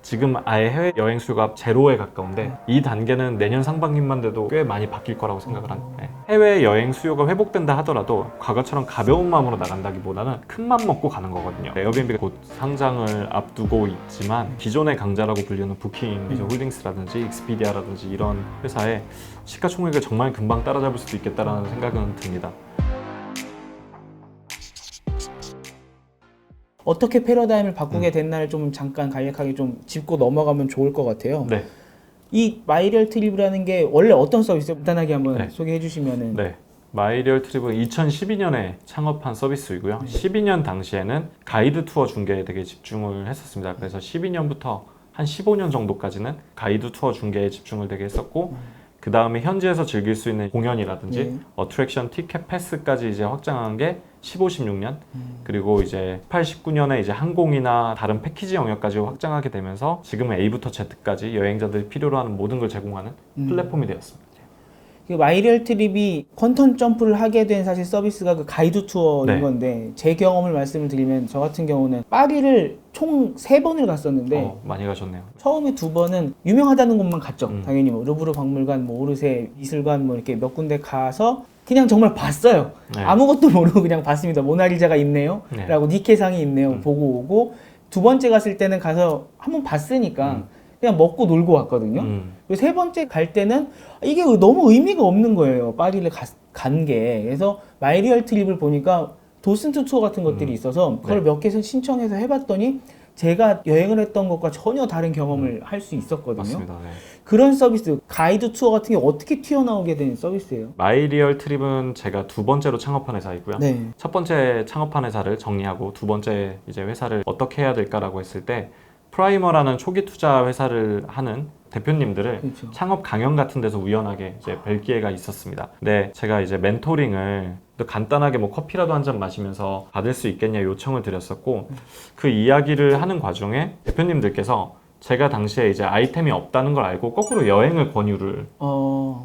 지금 아예 해외여행 수요가 제로에 가까운데 이 단계는 내년 상반기만 돼도 꽤 많이 바뀔 거라고 생각을 합니다. 해외여행 수요가 회복된다 하더라도 과거처럼 가벼운 마음으로 나간다기보다는 큰 맘 먹고 가는 거거든요. 에어비앤비가 곧 상장을 앞두고 있지만 기존의 강자라고 불리는 부킹, 홀딩스라든지 익스피디아라든지 이런 회사의 시가총액을 정말 금방 따라잡을 수도 있겠다라는 생각은 듭니다. 어떻게 패러다임을 바꾸게 됐나를 좀 잠깐 간략하게 좀 짚고 넘어가면 좋을 것 같아요. 네. 이 마이리얼 트립이라는 게 원래 어떤 서비스예요? 간단하게 한번 네. 소개해 주시면은. 네. 마이리얼 트립은 2012년에 창업한 서비스이고요. 12년 당시에는 가이드 투어 중개에 되게 집중을 했었습니다. 그래서 12년부터 한 15년 정도까지는 가이드 투어 중개에 집중을 되게 했었고 그 다음에 현지에서 즐길 수 있는 공연이라든지 어트랙션 티켓 패스까지 이제 확장한 게 15, 16년 그리고 이제 18, 19년에 이제 항공이나 다른 패키지 영역까지 확장하게 되면서 지금은 A부터 Z까지 여행자들이 필요로 하는 모든 걸 제공하는 플랫폼이 되었습니다. 그 마이리얼 트립이 퀀텀 점프를 하게 된 사실 서비스가 그 가이드 투어인 네. 건데 제 경험을 말씀을 드리면 저 같은 경우는 파리를 총 3번을 갔었는데 많이 가셨네요. 처음에 2번은 유명하다는 곳만 갔죠. 당연히 뭐 루브르 박물관, 뭐 오르세 미술관 뭐 이렇게 몇 군데 가서 그냥 정말 봤어요. 네. 아무것도 모르고 그냥 봤습니다. 모나리자가 있네요. 네. 라고 니케상이 있네요. 보고 오고 2번째 갔을 때는 가서 한번 봤으니까 그냥 먹고 놀고 왔거든요. 그리고 3번째 갈 때는 이게 너무 의미가 없는 거예요. 파리를 간 게. 그래서 마이리얼 트립을 보니까 도슨트 투어 같은 것들이 있어서 그걸 몇 개 신청해서 해봤더니 제가 여행을 했던 것과 전혀 다른 경험을 할 수 있었거든요. 맞습니다. 네. 그런 서비스, 가이드 투어 같은 게 어떻게 튀어나오게 된 서비스예요? 마이리얼 트립은 제가 2번째로 창업한 회사이고요. 네. 첫 번째 창업한 회사를 정리하고 2번째 이제 회사를 어떻게 해야 될까라고 했을 때 프라이머라는 초기 투자 회사를 하는 대표님들을 그렇죠. 창업 강연 같은 데서 우연하게 이제 뵐 기회가 있었습니다. 근데 제가 이제 멘토링을 또 간단하게 뭐 커피라도 한 잔 마시면서 받을 수 있겠냐 요청을 드렸었고 그 이야기를 하는 과정에 대표님들께서 제가 당시에 이제 아이템이 없다는 걸 알고 거꾸로 여행을 권유를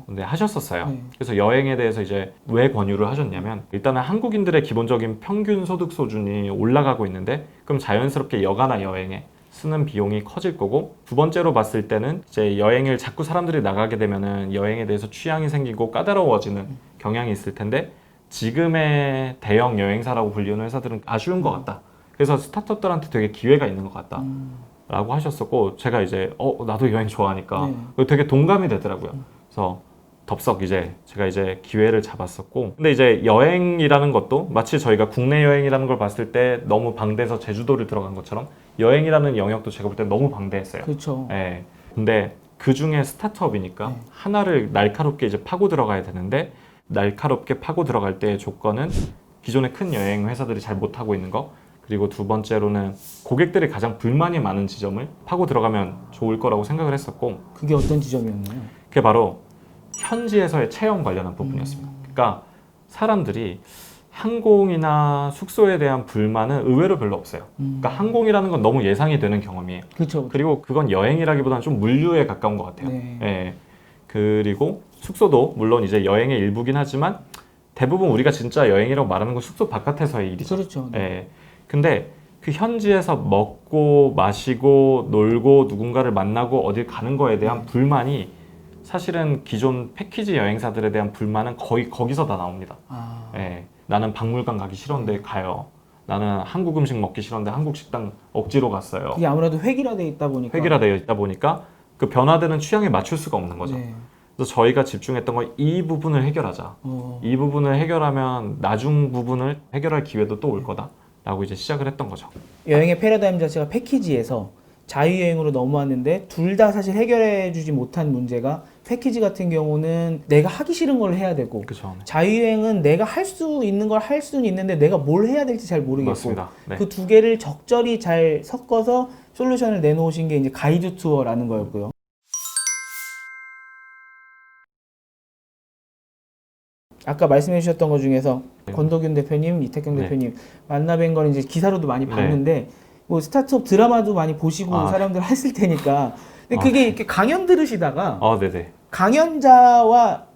네, 하셨었어요. 네. 그래서 여행에 대해서 이제 왜 권유를 하셨냐면 일단은 한국인들의 기본적인 평균 소득 수준이 올라가고 있는데 그럼 자연스럽게 여가나 여행에 쓰는 비용이 커질 거고 두 번째로 봤을 때는 이제 여행을 자꾸 사람들이 나가게 되면은 여행에 대해서 취향이 생기고 까다로워지는 경향이 있을 텐데 지금의 대형 여행사라고 불리는 회사들은 아쉬운 것 같다. 그래서 스타트업들한테 되게 기회가 있는 것 같다. 라고 하셨었고 제가 이제 나도 여행 좋아하니까 되게 동감이 되더라고요. 그래서 덥석 이제 제가 이제 기회를 잡았었고 근데 이제 여행이라는 것도 마치 저희가 국내 여행이라는 걸 봤을 때 너무 방대해서 제주도를 들어간 것처럼 여행이라는 영역도 제가 볼 때 너무 방대했어요. 그렇죠. 네. 근데 그 중에 스타트업이니까 하나를 날카롭게 이제 파고 들어가야 되는데 날카롭게 파고 들어갈 때의 조건은 기존의 큰 여행 회사들이 잘 못하고 있는 거 그리고 두 번째로는 고객들이 가장 불만이 많은 지점을 파고 들어가면 좋을 거라고 생각을 했었고 그게 어떤 지점이었나요? 그게 바로 현지에서의 체험 관련한 부분이었습니다. 그러니까 사람들이 항공이나 숙소에 대한 불만은 의외로 별로 없어요. 그러니까 항공이라는 건 너무 예상이 되는 경험이에요. 그렇죠. 그리고 그건 여행이라기보다는 좀 물류에 가까운 것 같아요. 네. 예. 그리고 숙소도 물론 이제 여행의 일부긴 하지만 대부분 우리가 진짜 여행이라고 말하는 건 숙소 바깥에서의 일이죠. 그렇죠. 네. 예. 근데 그 현지에서 먹고 마시고 놀고 누군가를 만나고 어딜 가는 거에 대한 불만이 사실은 기존 패키지 여행사들에 대한 불만은 거의 거기서 다 나옵니다. 예. 나는 박물관 가기 싫은데 가요. 나는 한국 음식 먹기 싫은데 한국 식당 억지로 갔어요. 그게 아무래도 획일화되어 있다 보니까. 획일화되어 있다 보니까 그 변화되는 취향에 맞출 수가 없는 거죠. 네. 그래서 저희가 집중했던 건 이 부분을 해결하자. 이 부분을 해결하면 나중 부분을 해결할 기회도 또 올 거다. 라고 이제 시작을 했던 거죠. 여행의 패러다임 자체가 패키지에서 자유여행으로 넘어왔는데 둘 다 사실 해결해주지 못한 문제가 패키지 같은 경우는 내가 하기 싫은 걸 해야 되고 그렇죠. 자유여행은 내가 할 수 있는 걸 할 수는 있는데 내가 뭘 해야 될지 잘 모르겠고 맞습니다. 네. 그 두 개를 적절히 잘 섞어서 솔루션을 내놓으신 게 이제 가이드 투어라는 거였고요. 아까 말씀해 주셨던 것 중에서 권덕윤 대표님, 이태경 네. 대표님 만나 뵌 거는 이제 기사로도 많이 봤는데 뭐 스타트업 드라마도 많이 보시고 사람들 했을 테니까 근데 그게 이렇게 강연 들으시다가 네네. 강연자와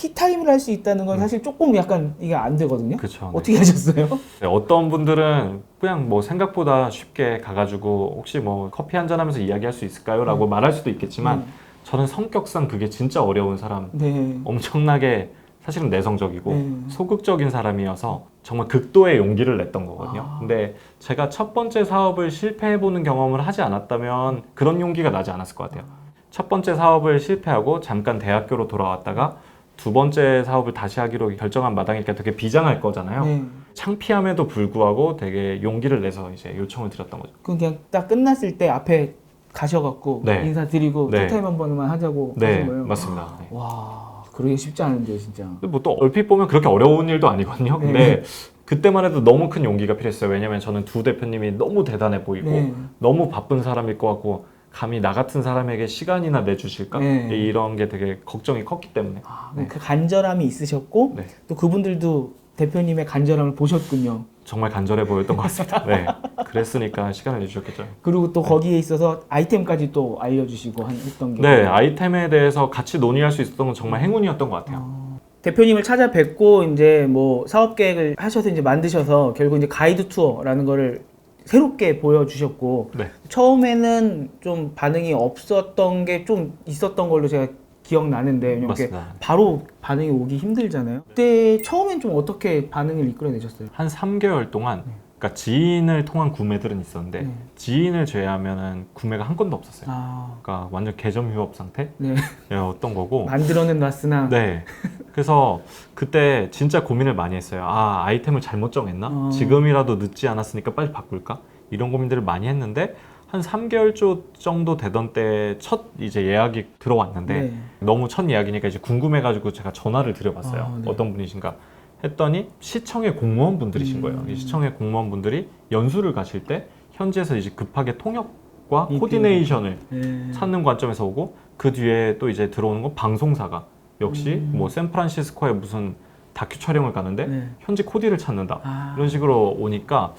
티타임을 할 수 있다는 건 사실 조금 약간 이게 안 되거든요. 그쵸. 어떻게 하셨어요? 네, 어떤 분들은 그냥 뭐 생각보다 쉽게 가가지고 혹시 뭐 커피 한잔 하면서 이야기할 수 있을까요? 라고 말할 수도 있겠지만 저는 성격상 그게 진짜 어려운 사람, 네. 엄청나게 사실은 내성적이고 네. 소극적인 사람이어서 정말 극도의 용기를 냈던 거거든요. 근데 제가 첫 번째 사업을 실패해보는 경험을 하지 않았다면 그런 용기가 나지 않았을 것 같아요. 첫 번째 사업을 실패하고 잠깐 대학교로 돌아왔다가 두 번째 사업을 다시 하기로 결정한 마당이니까 되게 비장할 거잖아요. 네. 창피함에도 불구하고 되게 용기를 내서 이제 요청을 드렸던 거죠. 그냥 딱 끝났을 때 앞에 가셔갖고 네. 인사드리고 네. 티타임 한 번만 하자고 네, 하신 거예요? 맞습니다. 네. 와, 그러기 쉽지 않은데요, 진짜. 뭐 또 얼핏 보면 그렇게 어려운 일도 아니거든요. 근데 그때만 해도 너무 큰 용기가 필요했어요. 왜냐면 저는 두 대표님이 너무 대단해 보이고 네. 너무 바쁜 사람일 것 같고 감히 나 같은 사람에게 시간이나 내주실까? 네. 이런 게 되게 걱정이 컸기 때문에. 그 간절함이 있으셨고 네. 또 그분들도 대표님의 간절함을 보셨군요. 정말 간절해 보였던 것 같습니다. 네. 그랬으니까 시간을 내주셨겠죠. 그리고 또 거기에 있어서 아이템까지 또 알려주시고 했던 게. 네, 아이템에 대해서 같이 논의할 수 있었던 건 정말 행운이었던 것 같아요. 대표님을 찾아뵙고 이제 뭐 사업 계획을 하셔서 이제 만드셔서 결국 이제 가이드 투어라는 거를 새롭게 보여주셨고 네. 처음에는 좀 반응이 없었던 게 좀 있었던 걸로 제가 기억나는데 왜냐면 이렇게 맞습니다. 바로 반응이 오기 힘들잖아요. 그때 처음엔 좀 어떻게 반응을 이끌어내셨어요? 한 3개월 동안 그러니까 지인을 통한 구매들은 있었는데 네. 지인을 제외하면은 구매가 한 건도 없었어요. 아, 그러니까 완전 개점 휴업 네. 상태였던 거고. 만들어는 놨으나 네. 그래서 그때 진짜 고민을 많이 했어요. 아, 아이템을 잘못 정했나? 지금이라도 늦지 않았으니까 빨리 바꿀까? 이런 고민들을 많이 했는데 한 3개월 정도 되던 때 첫 이제 예약이 들어왔는데 네. 너무 첫 예약이니까 이제 궁금해가지고 제가 전화를 드려봤어요. 아, 네. 어떤 분이신가 했더니 시청의 공무원분들이신 거예요. 이 시청의 공무원분들이 연수를 가실 때 현지에서 이제 급하게 통역과 코디네이션을 네. 찾는 관점에서 오고 그 뒤에 또 이제 들어오는 건 방송사가 역시 뭐 샌프란시스코에 무슨 다큐 촬영을 가는데 네. 현지 코디를 찾는다 아. 이런 식으로 오니까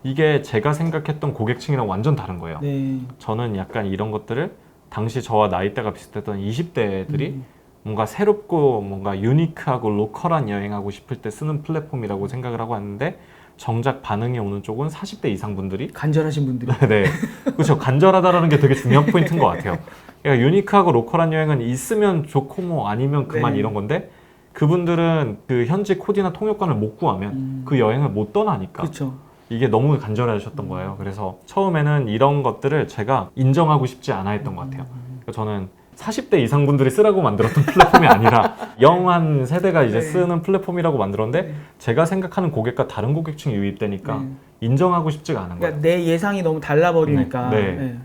이게 제가 생각했던 고객층이랑 완전 다른 거예요. 네. 저는 약간 이런 것들을 당시 저와 나이대가 비슷했던 20대들이 뭔가 새롭고 뭔가 유니크하고 로컬한 여행하고 싶을 때 쓰는 플랫폼이라고 생각을 하고 왔는데 정작 반응이 오는 쪽은 40대 이상 분들이 간절하신 분들이 네, 그렇죠. 간절하다라는 게 되게 중요한 포인트인 것 같아요. 그러니까 유니크하고 로컬한 여행은 있으면 좋고 뭐 아니면 그만 네. 이런 건데 그분들은 그 현지 코디나 통역관을 못 구하면 그 여행을 못 떠나니까 그렇죠. 이게 너무 간절하셨던 거예요. 그래서 처음에는 이런 것들을 제가 인정하고 싶지 않아 했던 것 같아요. 그러니까 저는 40대 이상 분들이 쓰라고 만들었던 플랫폼이 아니라 영한 세대가 이제 네. 쓰는 플랫폼이라고 만들었는데 제가 생각하는 고객과 다른 고객층이 유입되니까 네. 인정하고 싶지가 않은 거예요. 그러니까 내 예상이 너무 달라버리니까. 네. 네.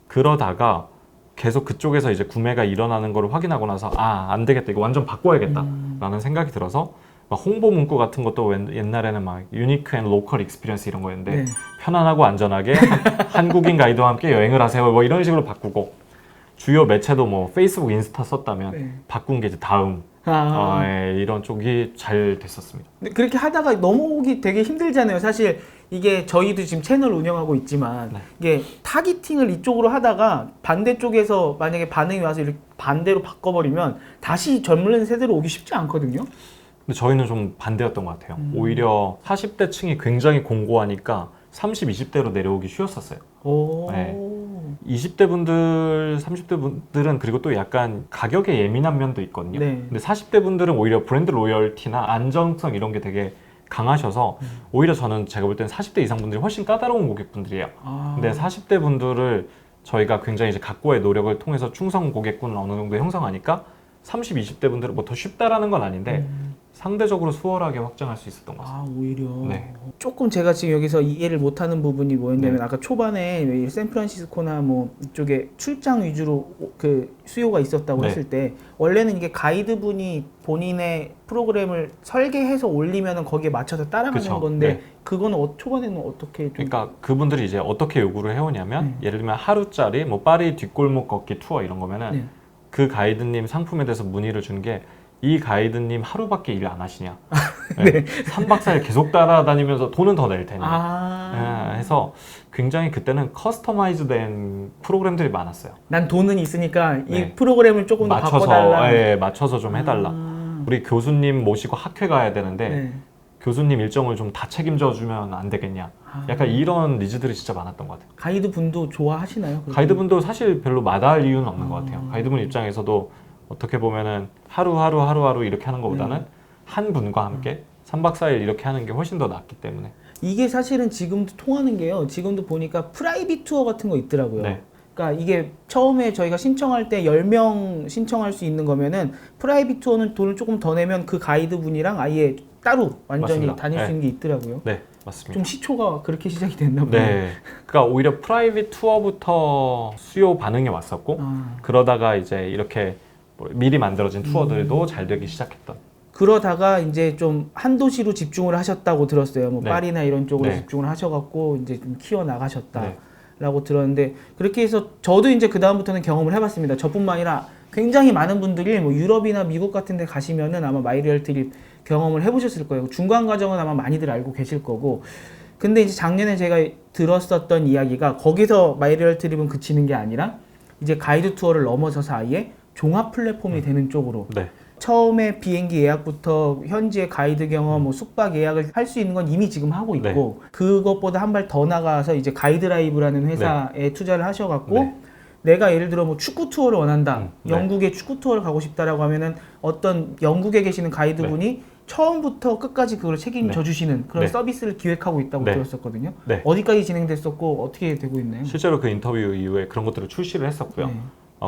그러다가 계속 그쪽에서 이제 구매가 일어나는 걸 확인하고 나서 아, 안 되겠다. 이거 완전 바꿔야겠다. 라는 생각이 들어서 막 홍보 문구 같은 것도 옛날에는 막 유니크 앤 로컬 익스피리언스 이런 거였는데 네. 편안하고 안전하게 한국인 가이드와 함께 여행을 하세요. 뭐 이런 식으로 바꾸고 주요 매체도 뭐 페이스북, 인스타 썼다면 네. 바꾼 게 이제 다음 이런 쪽이 잘 됐었습니다. 근데 그렇게 하다가 넘어오기 되게 힘들잖아요. 사실 이게 저희도 지금 채널 운영하고 있지만 네. 이게 타깃팅을 이쪽으로 하다가 반대쪽에서 만약에 반응이 와서 이렇게 반대로 바꿔버리면 다시 젊은 세대로 오기 쉽지 않거든요. 근데 저희는 좀 반대였던 것 같아요. 오히려 40대 층이 굉장히 공고하니까 30, 20대로 내려오기 쉬웠었어요. 오. 네. 20대 분들, 30대 분들은 그리고 또 약간 가격에 예민한 면도 있거든요. 네. 근데 40대 분들은 오히려 브랜드 로열티나 안정성 이런 게 되게 강하셔서 오히려 저는 제가 볼 때는 40대 이상 분들이 훨씬 까다로운 고객분들이에요. 근데 40대 분들을 저희가 굉장히 이제 각고의 노력을 통해서 충성 고객군을 어느 정도 형성하니까 30, 20대 분들은 뭐 더 쉽다라는 건 아닌데 상대적으로 수월하게 확장할 수 있었던 것 같습니다. 아, 오히려. 네. 조금 제가 지금 여기서 이해를 못하는 부분이 뭐였냐면 네. 아까 초반에 왜 샌프란시스코나 뭐 이쪽에 출장 위주로 그 수요가 있었다고 네. 했을 때 원래는 이게 가이드분이 본인의 프로그램을 설계해서 올리면은 거기에 맞춰서 따라가는 그쵸. 건데 네. 그거는 초반에는 어떻게 좀 그러니까 그분들이 이제 어떻게 요구를 해오냐면 네. 예를 들면 하루짜리 뭐 파리 뒷골목 걷기 투어 이런 거면은 네. 그 가이드님 상품에 대해서 문의를 주는 게 이 가이드님 하루밖에 일 안 하시냐? 네. 3박 4일 계속 따라다니면서 돈은 더 낼 테냐? 아. 해서 굉장히 그때는 커스터마이즈된 프로그램들이 많았어요. 난 돈은 있으니까 네. 이 프로그램을 조금 더 맞춰서 바꿔달라. 맞춰서 좀 해달라. 우리 교수님 모시고 학회 가야 되는데 네. 교수님 일정을 좀 다 책임져 주면 안 되겠냐. 약간 이런 니즈들이 진짜 많았던 것 같아요. 가이드 분도 좋아하시나요? 그렇게? 가이드분도 사실 별로 마다할 이유는 없는 것 같아요. 가이드분 입장에서도 어떻게 보면은 하루하루 이렇게 하는 것보다는 한 분과 함께 3박 4일 이렇게 하는 게 훨씬 더 낫기 때문에. 이게 사실은 지금도 통하는 게요. 지금도 보니까 프라이빗 투어 같은 거 있더라고요. 네. 그러니까 이게 처음에 저희가 신청할 때 10명 신청할 수 있는 거면은 프라이빗 투어는 돈을 조금 더 내면 그 가이드 분이랑 아예 따로 완전히 맞습니다. 다닐 수 네. 있는 게 있더라고요. 네, 맞습니다. 좀 시초가 그렇게 시작이 됐나 보네요. 네. 그러니까 오히려 프라이빗 투어부터 수요 반응이 왔었고 그러다가 이제 이렇게 뭐 미리 만들어진 투어들도 잘 되기 시작했던. 그러다가 이제 좀 한 도시로 집중을 하셨다고 들었어요. 뭐 네. 파리나 이런 쪽으로 네. 집중을 하셔갖고 이제 좀 키워 나가셨다. 네. 라고 들었는데 그렇게 해서 저도 이제 그 다음부터는 경험을 해봤습니다. 저뿐만 아니라 굉장히 많은 분들이 뭐 유럽이나 미국 같은 데 가시면은 아마 마이리얼 트립 경험을 해보셨을 거예요. 중간 과정은 아마 많이들 알고 계실 거고. 근데 이제 작년에 제가 들었었던 이야기가 거기서 마이리얼 트립은 그치는 게 아니라 이제 가이드 투어를 넘어서서 아예 종합 플랫폼이 되는 쪽으로. 네. 처음에 비행기 예약부터 현지의 가이드 경험, 뭐 숙박 예약을 할 수 있는 건 이미 지금 하고 있고 그것보다 한 발 더 나가서 이제 가이드라이브라는 회사에 투자를 하셔갖고 네. 내가 예를 들어 뭐 축구 투어를 원한다, 네. 영국에 축구 투어를 가고 싶다라고 하면은 어떤 영국에 계시는 가이드분이 처음부터 끝까지 그걸 책임져 주시는 그런 네. 서비스를 기획하고 있다고 네. 들었었거든요. 네. 어디까지 진행됐었고 어떻게 되고 있나요? 실제로 그 인터뷰 이후에 그런 것들을 출시를 했었고요. 네.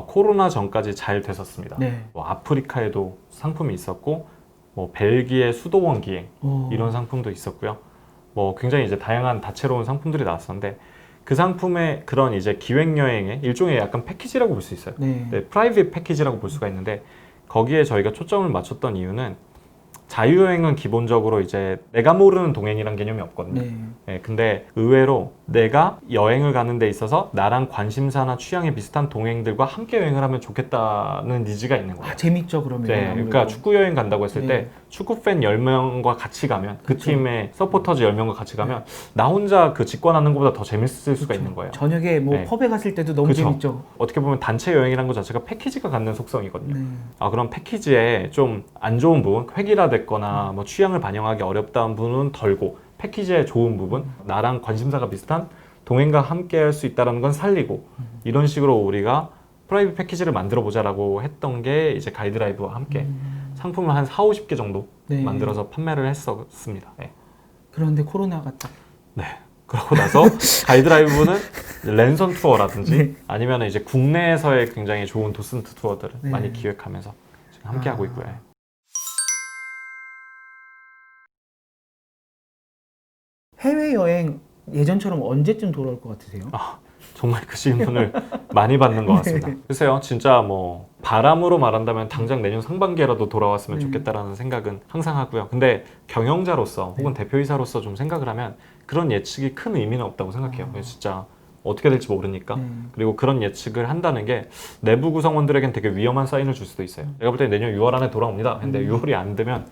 코로나 전까지 잘 됐었습니다. 네. 뭐 아프리카에도 상품이 있었고, 뭐 벨기에 수도원 기행 오. 이런 상품도 있었고요. 뭐 굉장히 이제 다양한 다채로운 상품들이 나왔었는데 그 상품의 그런 이제 기획 여행의 일종의 약간 패키지라고 볼 수 있어요. 네. 네, 프라이빗 패키지라고 볼 수가 있는데 거기에 저희가 초점을 맞췄던 이유는 자유여행은 기본적으로 이제 내가 모르는 동행이란 개념이 없거든요. 네. 네, 근데 의외로 내가 여행을 가는 데 있어서 나랑 관심사나 취향이 비슷한 동행들과 함께 여행을 하면 좋겠다는 니즈가 있는 거예요. 아, 재밌죠 그러면. 네, 아무래도. 그러니까 축구 여행 간다고 했을 네. 때 축구 팬 10명과 같이 가면 그 그쵸. 팀의 서포터즈 10명과 같이 가면 나 혼자 그 직관하는 것보다 더 재밌을 수가 있는 거예요. 저녁에 뭐 네. 펍에 갔을 때도 너무 그쵸. 재밌죠. 어떻게 보면 단체 여행이라는 것 자체가 패키지가 갖는 속성이거든요. 네. 그런 패키지에 좀 안 좋은 부분, 획일화됐거나 뭐 취향을 반영하기 어렵다는 부분은 덜고 패키지의 좋은 부분, 나랑 관심사가 비슷한 동행과 함께 할 수 있다는 건 살리고 이런 식으로 우리가 프라이빗 패키지를 만들어 보자라고 했던 게 이제 가이드라이브와 함께 상품을 한 4, 50개 정도 네. 만들어서 판매를 했었습니다. 네. 그런데 코로나가 딱. 네. 그러고 나서 가이드라이브는 랜선 투어라든지 네. 아니면 이제 국내에서의 굉장히 좋은 도슨트 투어들을 네. 많이 기획하면서 지금 함께 하고 있고요. 해외 여행 예전처럼 언제쯤 돌아올 것 같으세요? 정말 그 질문을 많이 받는 것 같습니다. 글쎄요, 진짜 뭐 바람으로 말한다면 당장 내년 상반기라도 돌아왔으면 좋겠다라는 생각은 항상 하고요. 근데 경영자로서 혹은 대표이사로서 좀 생각을 하면 그런 예측이 큰 의미는 없다고 생각해요. 그래서 진짜 어떻게 될지 모르니까. 그리고 그런 예측을 한다는 게 내부 구성원들에겐 되게 위험한 사인을 줄 수도 있어요. 내가 볼 때 내년 6월 안에 돌아옵니다. 근데 6월이 안 되면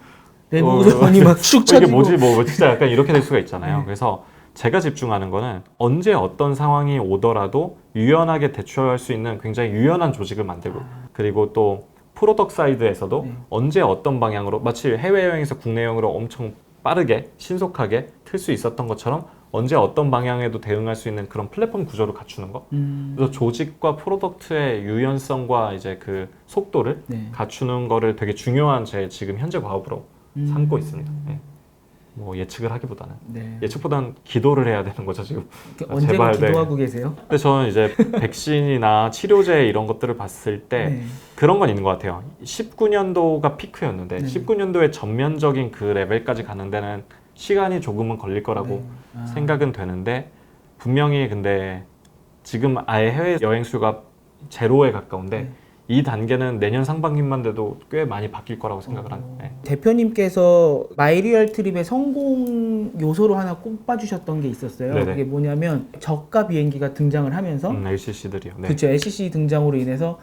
내부 구성원이 막쑥 이게 쳐지고. 뭐지 뭐 진짜 약간 이렇게 될 수가 있잖아요. 네. 그래서 제가 집중하는 거는 언제 어떤 상황이 오더라도 유연하게 대처할 수 있는 굉장히 유연한 조직을 만들고 그리고 또 프로덕트 사이드에서도 네. 언제 어떤 방향으로 마치 해외여행에서 국내여행으로 엄청 빠르게 신속하게 틀 수 있었던 것처럼 언제 어떤 방향에도 대응할 수 있는 그런 플랫폼 구조를 갖추는 거. 그래서 조직과 프로덕트의 유연성과 이제 그 속도를 네. 갖추는 거를 되게 중요한 제 지금 현재 과업으로 삼고 있습니다. 네. 뭐 예측을 하기보다는 네. 예측보다는 기도를 해야 되는 거죠 지금. 언제나 제발, 네. 기도하고 계세요? 근데 저는 이제 백신이나 치료제 이런 것들을 봤을 때 네. 그런 건 있는 것 같아요. 19년도가 피크였는데 네. 19년도에 전면적인 그 레벨까지 가는 데는 시간이 조금은 걸릴 거라고 네. 생각은 되는데 분명히 근데 지금 아예 해외 여행 수가 제로에 가까운데 네. 이 단계는 내년 상반기만 돼도 꽤 많이 바뀔 거라고 생각을 하는. 네. 대표님께서 마이리얼 트립의 성공 요소로 하나 꼽아주셨던 게 있었어요. 네네. 그게 뭐냐면 저가 비행기가 등장을 하면서 LCC들이요. 네. 그렇죠. LCC 등장으로 인해서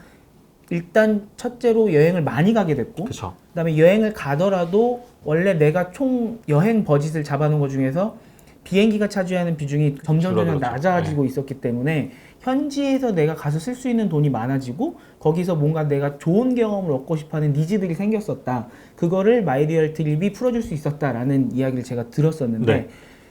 일단 첫째로 여행을 많이 가게 됐고 그렇죠. 그다음에 여행을 가더라도 원래 내가 총 여행 버짓을 잡아놓은 것 중에서 비행기가 차지하는 비중이 점점 줄어들었죠. 낮아지고 있었기 때문에 현지에서 내가 가서 쓸 수 있는 돈이 많아지고 거기서 뭔가 내가 좋은 경험을 얻고 싶어하는 니즈들이 생겼었다. 그거를 마이리얼 트립이 풀어줄 수 있었다라는 이야기를 제가 들었었는데 네.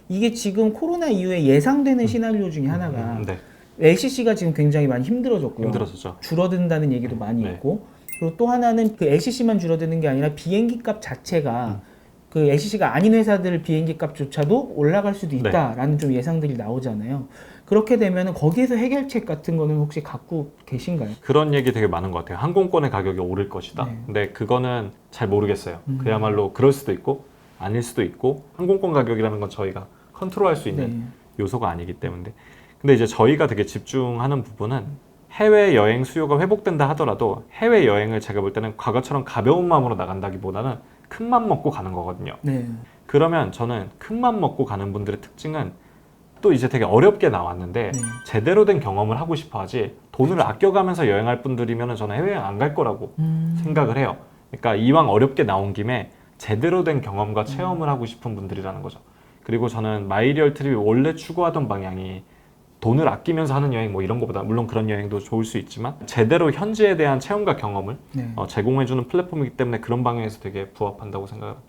이게 지금 코로나 이후에 예상되는 시나리오 중에 하나가 네. LCC가 지금 굉장히 많이 힘들어졌고요. 힘들어졌죠. 줄어든다는 얘기도 많이 네. 있고 그리고 또 하나는 그 LCC만 줄어드는 게 아니라 비행기 값 자체가 그 LCC가 아닌 회사들 비행기 값조차도 올라갈 수도 있다라는 좀 예상들이 나오잖아요. 그렇게 되면 거기에서 해결책 같은 거는 혹시 갖고 계신가요? 그런 얘기 되게 많은 것 같아요. 항공권의 가격이 오를 것이다. 네. 근데 그거는 잘 모르겠어요. 그야말로 그럴 수도 있고 아닐 수도 있고 항공권 가격이라는 건 저희가 컨트롤할 수 있는 네. 요소가 아니기 때문에. 근데 이제 저희가 되게 집중하는 부분은 해외 여행 수요가 회복된다 하더라도 해외 여행을 제가 볼 때는 과거처럼 가벼운 마음으로 나간다기보다는 큰 맘 먹고 가는 거거든요. 네. 그러면 저는 큰 맘 먹고 가는 분들의 특징은 또 이제 되게 어렵게 나왔는데 네. 제대로 된 경험을 하고 싶어 하지 돈을 아껴가면서 여행할 분들이면 저는 해외여행 안 갈 거라고 생각을 해요. 그러니까 이왕 어렵게 나온 김에 제대로 된 경험과 체험을 하고 싶은 분들이라는 거죠. 그리고 저는 마이리얼 트립이 원래 추구하던 방향이 돈을 아끼면서 하는 여행 뭐 이런 것보다 물론 그런 여행도 좋을 수 있지만 제대로 현지에 대한 체험과 경험을 네. 제공해주는 플랫폼이기 때문에 그런 방향에서 되게 부합한다고 생각합니다.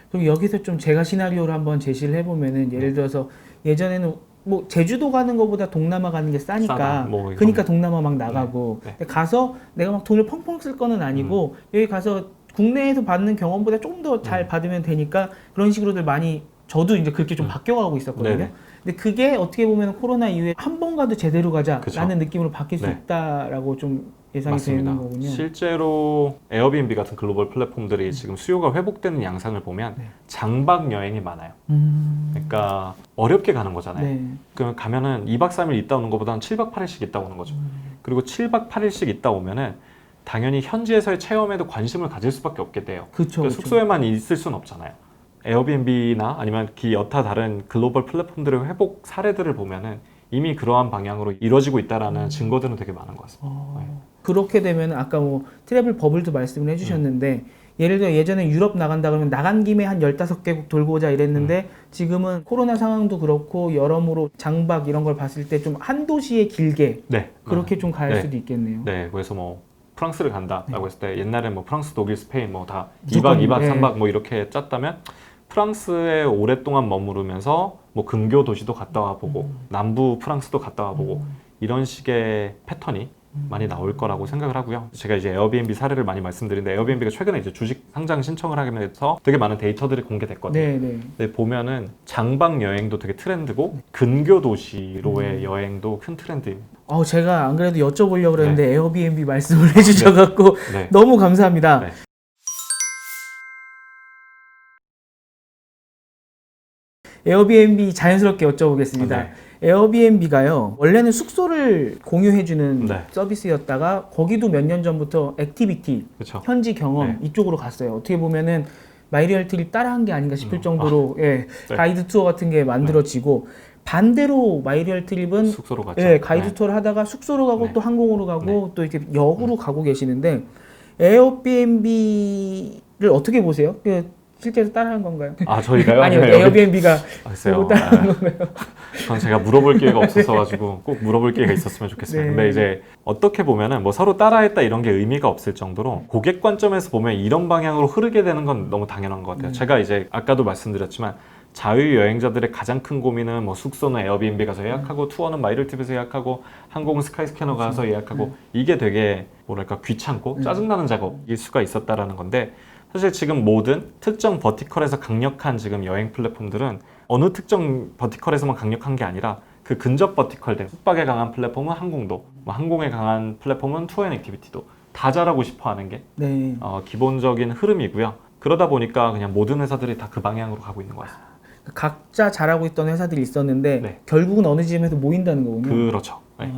그럼 여기서 좀 제가 시나리오를 한번 제시를 해보면은 예를 들어서 예전에는 뭐 제주도 가는 것보다 동남아 가는 게 싸니까 싸다, 뭐 그러니까 동남아 막 나가고 네. 근데 가서 내가 막 돈을 펑펑 쓸 거는 아니고 여기 가서 국내에서 받는 경험보다 좀 더 잘 받으면 되니까 그런 식으로들 많이 저도 이제 그렇게 좀 바뀌어가고 있었거든요. 네네. 근데 그게 어떻게 보면 코로나 이후에 한 번 가도 제대로 가자라는 그쵸. 느낌으로 바뀔 수 네. 있다라고 좀 예상이 맞습니다. 되는 거군요. 실제로 에어비앤비 같은 글로벌 플랫폼들이 지금 수요가 회복되는 양상을 보면 네. 장박 여행이 많아요. 그러니까 어렵게 가는 거잖아요. 네. 그러면 가면은 2박 3일 있다 오는 것보다는 7박 8일씩 있다 오는 거죠. 그리고 7박 8일씩 있다 오면은 당연히 현지에서의 체험에도 관심을 가질 수밖에 없게 돼요. 그쵸, 그 그쵸. 숙소에만 있을 수는 없잖아요. 에어비앤비나 아니면 그 여타 다른 글로벌 플랫폼들의 회복 사례들을 보면은 이미 그러한 방향으로 이루어지고 있다라는 증거들은 되게 많은 것 같습니다. 네. 그렇게 되면 아까 뭐 트래블 버블도 말씀을 해주셨는데 예를 들어 예전에 유럽 나간다 그러면 나간 김에 한 15개국 돌고 오자 이랬는데 지금은 코로나 상황도 그렇고 여러모로 장박 이런 걸 봤을 때 좀 한 도시에 길게 네. 그렇게 좀 갈 네. 수도 있겠네요. 네, 그래서 뭐 프랑스를 간다라고 했을 때 옛날에 뭐 프랑스, 독일, 스페인 뭐 다 무조건, 2박, 2박, 네. 3박 뭐 이렇게 짰다면 프랑스에 오랫동안 머무르면서 뭐 근교 도시도 갔다 와 보고 남부 프랑스도 갔다 와 보고 이런 식의 패턴이 많이 나올 거라고 생각을 하고요. 제가 이제 에어비앤비 사례를 많이 말씀드리는데 에어비앤비가 최근에 이제 주식 상장 신청을 하면서 되게 많은 데이터들이 공개됐거든요. 네, 네. 근데 보면은 장박 여행도 되게 트렌드고 근교 도시로의 여행도 큰 트렌드입니다. 제가 안 그래도 여쭤보려고 그랬는데 에어비앤비 말씀을 해주셔갖고 네. 너무 감사합니다. 네. 에어비앤비 자연스럽게 여쭤보겠습니다. 네. 에어비앤비가요 원래는 숙소를 공유해주는 네. 서비스였다가 거기도 몇 년 전부터 액티비티, 그렇죠. 현지 경험 이쪽으로 갔어요. 어떻게 보면은 마이리얼 트립 따라한 게 아닌가 싶을 정도로 네. 가이드 투어 같은 게 만들어지고 반대로 마이리얼 트립은 숙소로 갔죠. 가이드 네. 투어를 하다가 숙소로 가고 네. 또 항공으로 가고 또 이렇게 역으로 가고 계시는데 에어비앤비를 어떻게 보세요? 실제로 따라한 건가요? 아 저희가요? 아니요, 네, 에어비앤비가 글쎄요. 보고 따라한 건가요? 그건 제가 물어볼 기회가 없었어가지고 꼭 물어볼 기회가 있었으면 좋겠어요. 네. 근데 이제 어떻게 보면은 뭐 서로 따라했다 이런 게 의미가 없을 정도로 고객 관점에서 보면 이런 방향으로 흐르게 되는 건 너무 당연한 것 같아요. 제가 이제 아까도 말씀드렸지만 자유 여행자들의 가장 큰 고민은 뭐 숙소는 에어비앤비 가서 예약하고 투어는 마이리얼트립에서 예약하고 항공은 스카이스캐너 가서 예약하고 이게 되게 뭐랄까 귀찮고 짜증나는 작업일 수가 있었다라는 건데 사실 지금 모든 특정 버티컬에서 강력한 지금 여행 플랫폼들은 어느 특정 버티컬에서만 강력한 게 아니라 그 근접 버티컬들 숙박에 강한 플랫폼은 항공도 뭐 항공에 강한 플랫폼은 투어 앤 액티비티도 다 잘하고 싶어 하는 게 네. 기본적인 흐름이고요. 그러다 보니까 그냥 모든 회사들이 다 그 방향으로 가고 있는 것 같습니다. 각자 잘하고 있던 회사들이 있었는데 네. 결국은 어느 지점에서 모인다는 거군요. 그렇죠. 네.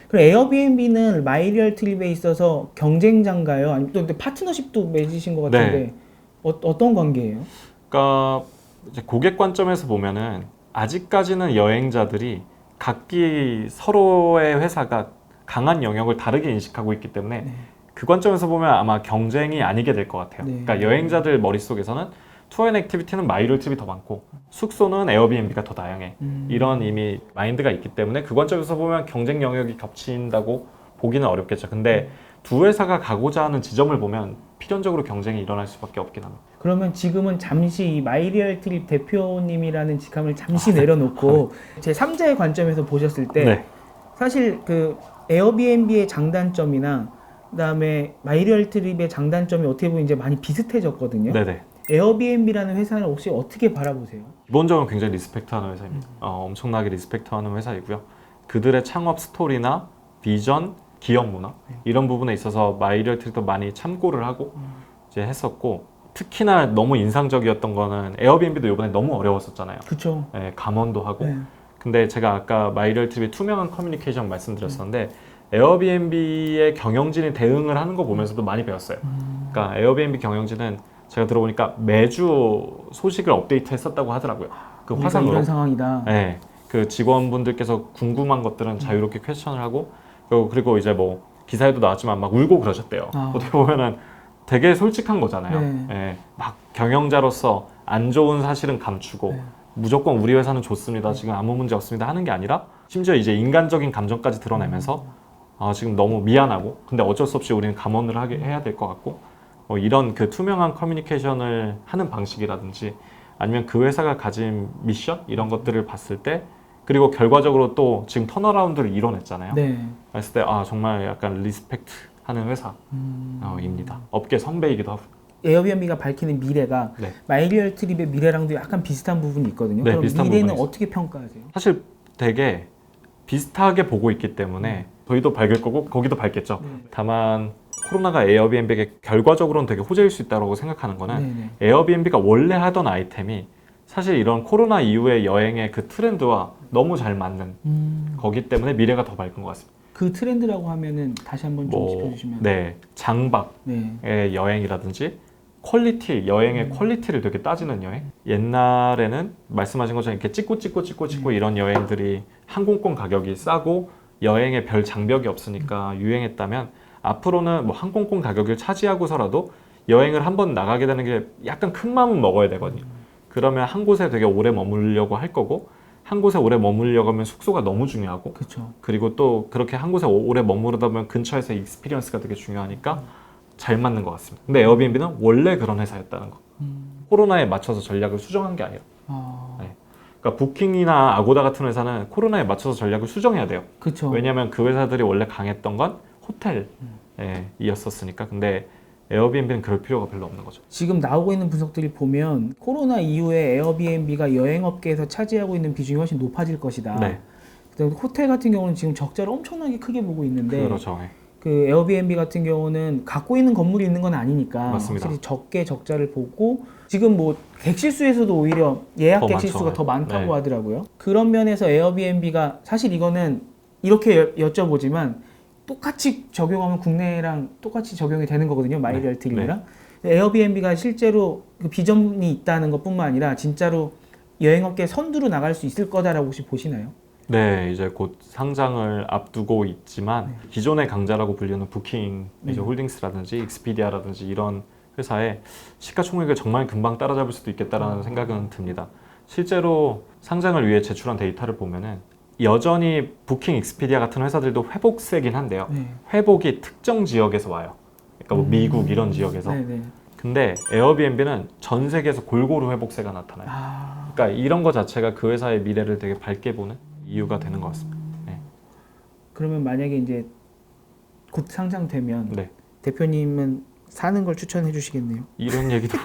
그럼 에어비앤비는 마이리얼 트립에 있어서 경쟁자인가요? 아니면 또 근데 파트너십도 맺으신 것 같은데 네. 어떤 관계예요? 그러니까 이제 고객 관점에서 보면은 아직까지는 여행자들이 각기 서로의 회사가 강한 영역을 다르게 인식하고 있기 때문에 그 관점에서 보면 아마 경쟁이 아니게 될 것 같아요. 네. 그러니까 여행자들 머릿속에서는 투어 앤 액티비티는 마이리얼 트립이 더 많고 숙소는 에어비앤비가 더 다양해. 이런 이미 마인드가 있기 때문에 그 관점에서 보면 경쟁 영역이 겹친다고 보기는 어렵겠죠. 근데 두 회사가 가고자 하는 지점을 보면 필연적으로 경쟁이 일어날 수밖에 없긴 합니다. 그러면 지금은 잠시 이 마이리얼 트립 대표님이라는 직함을 잠시 내려놓고 제 3자의 관점에서 보셨을 때 네. 사실 그 에어비앤비의 장단점이나 그다음에 마이리얼 트립의 장단점이 어떻게 보면 이제 많이 비슷해졌거든요. 네네. 에어비앤비라는 회사는 혹시 어떻게 바라보세요? 기본적으로 굉장히 리스펙트하는 회사입니다. 엄청나게 리스펙트하는 회사이고요. 그들의 창업 스토리나 비전, 기업 문화 이런 부분에 있어서 마이리얼 트립도 많이 참고를 하고 이제 했었고 특히나 너무 인상적이었던 거는 에어비앤비도 이번에 너무 어려웠었잖아요. 그렇죠. 네, 감원도 하고. 네. 근데 제가 아까 마이리얼 트립의 투명한 커뮤니케이션 말씀드렸었는데 에어비앤비의 경영진이 대응을 하는 거 보면서도 많이 배웠어요. 그러니까 에어비앤비 경영진은 제가 들어보니까 매주 소식을 업데이트했었다고 하더라고요. 그 우리가 화상으로. 이런 상황이다. 네, 그 직원분들께서 궁금한 것들은 자유롭게 퀘스천을 하고 그리고 이제 뭐 기사에도 나왔지만 막 울고 그러셨대요. 어떻게 보면은 되게 솔직한 거잖아요. 네. 예, 막 경영자로서 안 좋은 사실은 감추고 네. 무조건 우리 회사는 좋습니다. 지금 아무 문제 없습니다 하는 게 아니라 심지어 이제 인간적인 감정까지 드러내면서 지금 너무 미안하고 근데 어쩔 수 없이 우리는 감원을 해야 될 것 같고 이런 그 투명한 커뮤니케이션을 하는 방식이라든지 아니면 그 회사가 가진 미션 이런 것들을 봤을 때 그리고 결과적으로 또 지금 턴어라운드를 이뤄냈잖아요. 네. 봤을 때 정말 약간 리스펙트 하는 회사입니다. 업계 선배이기도 하고. 에어비앤비가 밝히는 미래가 네. 마이리얼 트립의 미래랑도 약간 비슷한 부분이 있거든요. 네, 그럼 비슷한 미래는 부분이 어떻게 평가하세요? 사실 되게 비슷하게 보고 있기 때문에 저희도 밝을 거고 거기도 밝겠죠. 다만 코로나가 에어비앤비에게 결과적으로는 되게 호재일 수 있다고 생각하는 거는 네네. 에어비앤비가 원래 하던 아이템이 사실 이런 코로나 이후의 여행의 그 트렌드와 너무 잘 맞는 거기 때문에 미래가 더 밝은 것 같습니다. 그 트렌드라고 하면은 다시 한번 좀 짚어주시면. 네, 장박의 네. 여행이라든지 퀄리티, 여행의 퀄리티를 되게 따지는 여행. 옛날에는 말씀하신 것처럼 이렇게 찍고 이런 여행들이 항공권 가격이 싸고 여행에 별 장벽이 없으니까 유행했다면 앞으로는 뭐 항공권 가격을 차지하고서라도 여행을 한번 나가게 되는 게 약간 큰 마음은 먹어야 되거든요. 그러면 한 곳에 되게 오래 머물려고 할 거고 한 곳에 오래 머물려고 하면 숙소가 너무 중요하고 그렇죠. 그리고 또 그렇게 한 곳에 오래 머무르다 보면 근처에서 익스피리언스가 되게 중요하니까 잘 맞는 것 같습니다. 근데 에어비앤비는 원래 그런 회사였다는 거. 코로나에 맞춰서 전략을 수정한 게 아니라. 네. 그러니까 부킹이나 아고다 같은 회사는 코로나에 맞춰서 전략을 수정해야 돼요. 그렇죠. 왜냐하면 그 회사들이 원래 강했던 건 호텔이었었으니까. 근데 에어비앤비는 그럴 필요가 별로 없는 거죠. 지금 나오고 있는 분석들이 보면 코로나 이후에 에어비앤비가 여행업계에서 차지하고 있는 비중이 훨씬 높아질 것이다. 네. 그다음에 호텔 같은 경우는 지금 적자를 엄청나게 크게 보고 있는데 그렇죠. 네. 그 에어비앤비 같은 경우는 갖고 있는 건물이 있는 건 아니니까 맞습니다. 확실히 적게 적자를 보고 지금 뭐 객실수에서도 오히려 예약 더 객실수가 많죠. 더 많다고 네. 하더라고요. 그런 면에서 에어비앤비가 사실 이거는 이렇게 여쭤보지만 똑같이 적용하면 국내랑 똑같이 적용이 되는 거거든요. 마이리얼 트립이랑. 에어비앤비가 실제로 그 비전이 있다는 것뿐만 아니라 진짜로 여행업계 선두로 나갈 수 있을 거다라고 혹시 보시나요? 네, 이제 곧 상장을 앞두고 있지만 기존의 강자라고 불리는 부킹, 이제 홀딩스라든지 익스피디아라든지 이런 회사의 시가총액을 정말 금방 따라잡을 수도 있겠다라는 생각은 듭니다. 실제로 상장을 위해 제출한 데이터를 보면은 여전히 부킹, 익스피디아 같은 회사들도 회복세긴 한데요. 회복이 특정 지역에서 와요. 그러니까 뭐 미국 이런 지역에서. 네네. 근데 에어비앤비는 전 세계에서 골고루 회복세가 나타나요. 그러니까 이런 거 자체가 그 회사의 미래를 되게 밝게 보는 이유가 되는 것 같습니다. 네. 그러면 만약에 이제 곧 상장되면 네. 대표님은 사는 걸 추천해 주시겠네요. 이런 얘기도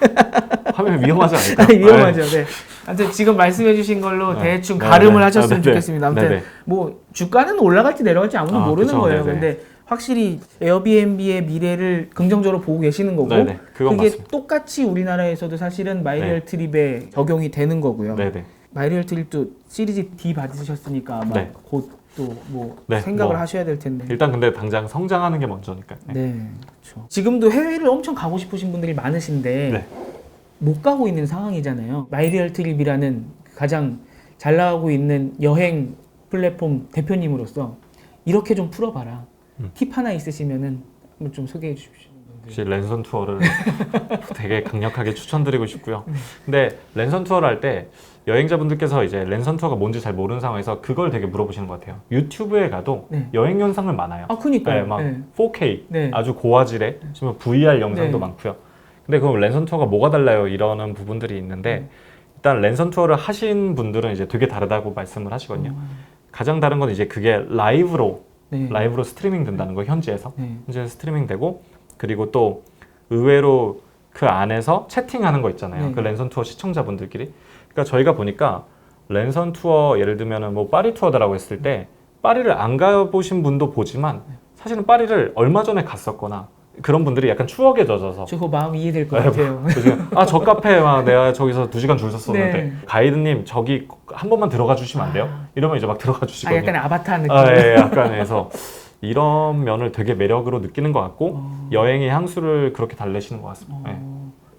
하면 위험하지 않을까요? 위험하죠. 네. 아무튼 지금 말씀해 주신 걸로 대충 가름을 하셨으면 좋겠습니다. 아무튼 뭐 주가는 올라갈지 내려갈지 아무도 모르는 그쵸, 거예요. 네네. 근데 확실히 에어비앤비의 미래를 긍정적으로 보고 계시는 거고 네네, 그건 그게 맞습니다. 똑같이 우리나라에서도 사실은 마이리얼 트립에 적용이 되는 거고요. 네네. 마이리얼 트립도 시리즈 D 받으셨으니까 아마 네. 곧 또 뭐 네, 생각을 뭐 하셔야 될 텐데. 일단 근데 당장 성장하는 게 먼저니까. 네, 그렇죠. 지금도 해외를 엄청 가고 싶으신 분들이 많으신데 네. 못 가고 있는 상황이잖아요. 마이리얼 트립이라는 가장 잘 나가고 있는 여행 플랫폼 대표님으로서 이렇게 좀 풀어봐라. 팁 하나 있으시면은 한번 좀 소개해 주십시오. 혹시 랜선 투어를 되게 강력하게 추천드리고 싶고요. 근데 랜선 투어를 할 때 여행자분들께서 이제 랜선 투어가 뭔지 잘 모르는 상황에서 그걸 되게 물어보시는 것 같아요. 유튜브에 가도 네. 여행 영상을 많아요. 아, 그니까요. 네, 막 네. 4K 네. 아주 고화질의 지금 VR 영상도 네. 많고요. 근데 그럼 랜선 투어가 뭐가 달라요? 이러는 부분들이 있는데 일단 랜선 투어를 하신 분들은 이제 되게 다르다고 말씀을 하시거든요. 가장 다른 건 이제 그게 라이브로 네. 스트리밍 된다는 거 현지에서 네. 스트리밍 되고 그리고 또 의외로 그 안에서 채팅하는 거 있잖아요. 네. 그 랜선 투어 시청자분들끼리. 그러니까 저희가 보니까 랜선 투어 예를 들면은 뭐 파리 투어다라고 했을 때 파리를 안 가보신 분도 보지만 사실은 파리를 얼마 전에 갔었거나 그런 분들이 약간 추억에 젖어서 저 그 마음 이해될 것 같아요. 저 카페에 막 내가 저기서 2시간 줄 섰었는데 네. 가이드님 저기 한 번만 들어가 주시면 안 돼요? 이러면 이제 막 들어가 아, 주시거든요. 약간 아바타 느낌. 예, 약간 해서 이런 면을 되게 매력으로 느끼는 것 같고 여행의 향수를 그렇게 달래시는 것 같습니다. 예.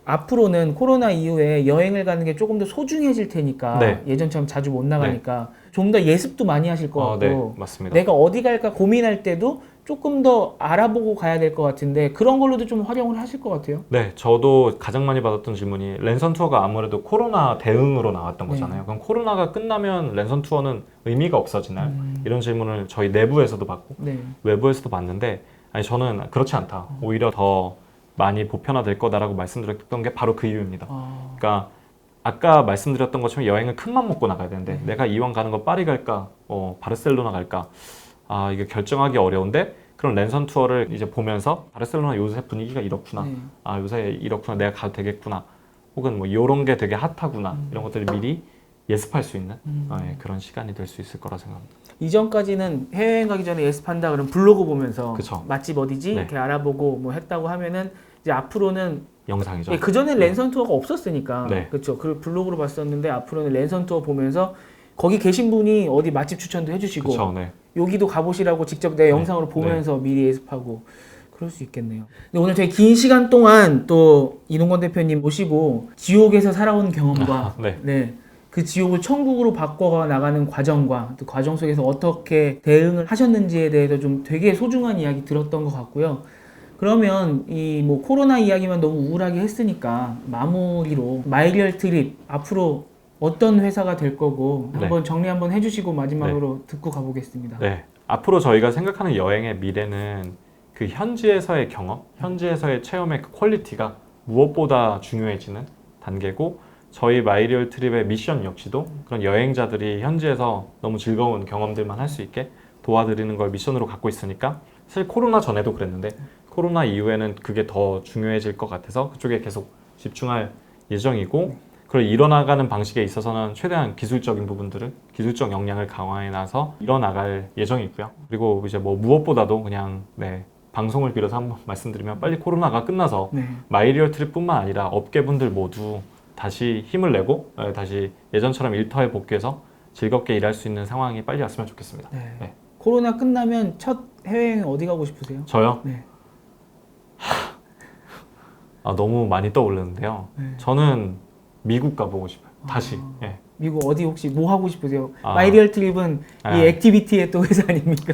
앞으로는 코로나 이후에 여행을 가는 게 조금 더 소중해질 테니까 네. 예전처럼 자주 못 나가니까 좀 더 예습도 많이 하실 것 같고 네, 맞습니다. 내가 어디 갈까 고민할 때도 조금 더 알아보고 가야 될 것 같은데 그런 걸로도 좀 활용을 하실 것 같아요. 네, 저도 가장 많이 받았던 질문이 랜선 투어가 아무래도 코로나 대응으로 나왔던 네. 거잖아요. 그럼 코로나가 끝나면 랜선 투어는 의미가 없어지나요? 이런 질문을 저희 내부에서도 받고 네. 외부에서도 받는데 아니 저는 그렇지 않다. 오히려 더 많이 보편화될 거다라고 말씀드렸던 게 바로 그 이유입니다. 그러니까 아까 말씀드렸던 것처럼 여행을 큰맘 먹고 나가야 되는데 내가 이왕 가는 거 파리 갈까, 바르셀로나 갈까, 아 이게 결정하기 어려운데 그럼 랜선 투어를 이제 보면서 바르셀로나 요새 분위기가 이렇구나, 네. 아 요새 이렇구나, 내가 가도 되겠구나, 혹은 뭐 이런 게 되게 핫하구나 이런 것들을 미리 예습할 수 있는 그런 시간이 될 수 있을 거라 생각합니다. 이전까지는 해외여행 가기 전에 예습한다 그러면 블로그 보면서 그쵸. 맛집 어디지 네. 이렇게 알아보고 뭐 했다고 하면은 이제 앞으로는 영상이죠. 그 전에 랜선 투어가 없었으니까 네. 그렇죠. 그 블로그로 봤었는데 앞으로는 랜선 투어 보면서 거기 계신 분이 어디 맛집 추천도 해주시고 그쵸, 네. 여기도 가보시라고 직접 내 영상으로 보면서 미리 예습하고 그럴 수 있겠네요. 근데 오늘 되게 긴 시간 동안 또 이동건 대표님 모시고 지옥에서 살아온 경험과 네. 그 지옥을 천국으로 바꿔 나가는 과정과 또 과정 속에서 어떻게 대응을 하셨는지에 대해서 좀 되게 소중한 이야기 들었던 것 같고요. 그러면 이 뭐 코로나 이야기만 너무 우울하게 했으니까 마무리로 마이리얼 트립 앞으로 어떤 회사가 될 거고 한번 정리 한번 해주시고 마지막으로 듣고 가보겠습니다. 네. 앞으로 저희가 생각하는 여행의 미래는 그 현지에서의 경험, 현지에서의 체험의 그 퀄리티가 무엇보다 중요해지는 단계고 저희 마이리얼 트립의 미션 역시도 그런 여행자들이 현지에서 너무 즐거운 경험들만 할 수 있게 도와드리는 걸 미션으로 갖고 있으니까 사실 코로나 전에도 그랬는데 코로나 이후에는 그게 더 중요해질 것 같아서 그쪽에 계속 집중할 예정이고 그걸 이뤄나가는 방식에 있어서는 최대한 기술적인 부분들을 기술적 역량을 강화해 놔서 이뤄나갈 예정이고요. 그리고 이제 뭐 무엇보다도 그냥 방송을 빌어서 한번 말씀드리면 빨리 코로나가 끝나서 마이리얼 트립뿐만 아니라 업계분들 모두 다시 힘을 내고 다시 예전처럼 일터에 복귀해서 즐겁게 일할 수 있는 상황이 빨리 왔으면 좋겠습니다. 네. 코로나 끝나면 첫 해외여행 어디 가고 싶으세요? 저요? 네. 너무 많이 떠오르는데요. 저는 미국 가보고 싶어요. 다시. 예. 미국 어디 혹시 뭐 하고 싶으세요? 마이리얼 트립은 이 액티비티의 또 회사 아닙니까?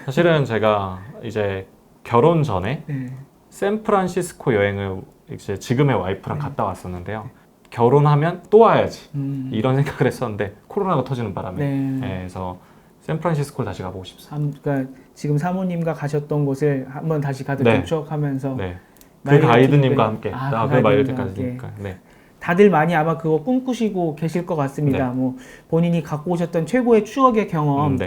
사실은 제가 이제 결혼 전에 샌프란시스코 여행을 이제 지금의 와이프랑 갔다 왔었는데요. 결혼하면 또 와야지 이런 생각을 했었는데 코로나가 터지는 바람에 그래서 샌프란시스코를 다시 가보고 싶습니다. 그러니까 지금 사모님과 가셨던 곳을 한번 다시 가득 추억하면서 그 가이드님과 함께 그 마이리얼 가이드님과 다들 많이 아마 그거 꿈꾸시고 계실 것 같습니다. 뭐 본인이 갖고 오셨던 최고의 추억의 경험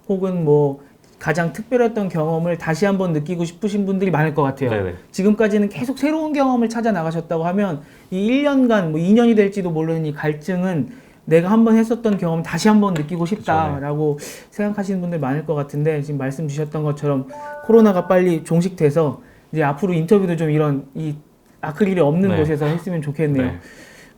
혹은 뭐 가장 특별했던 경험을 다시 한번 느끼고 싶으신 분들이 많을 것 같아요. 지금까지는 계속 새로운 경험을 찾아 나가셨다고 하면 이 1년간 뭐 2년이 될지도 모르는 이 갈증은 내가 한번 했었던 경험 다시 한번 느끼고 싶다라고 생각하시는 분들 많을 것 같은데 지금 말씀 주셨던 것처럼 코로나가 빨리 종식돼서 이제 앞으로 인터뷰도 좀 이런 이 아크릴이 없는 곳에서 했으면 좋겠네요.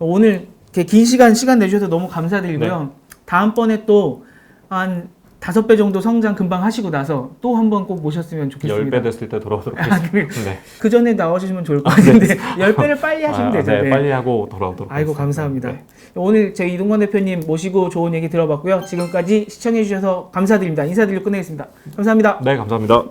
오늘 이렇게 긴 시간 내주셔서 너무 감사드리고요. 다음번에 또 한 5배 정도 성장 금방 하시고 나서 또 한 번 꼭 모셨으면 좋겠습니다. 10배 됐을 때 돌아오도록 하겠습니다. 그 전에 나와주시면 좋을 것 같은데 10배를 빨리 하시면 되죠. 빨리 하고 돌아오도록 아이고 하겠습니다. 감사합니다. 오늘 저희 이동건 대표님 모시고 좋은 얘기 들어봤고요. 지금까지 시청해 주셔서 감사드립니다. 인사드리고 끝내겠습니다. 감사합니다. 네, 감사합니다.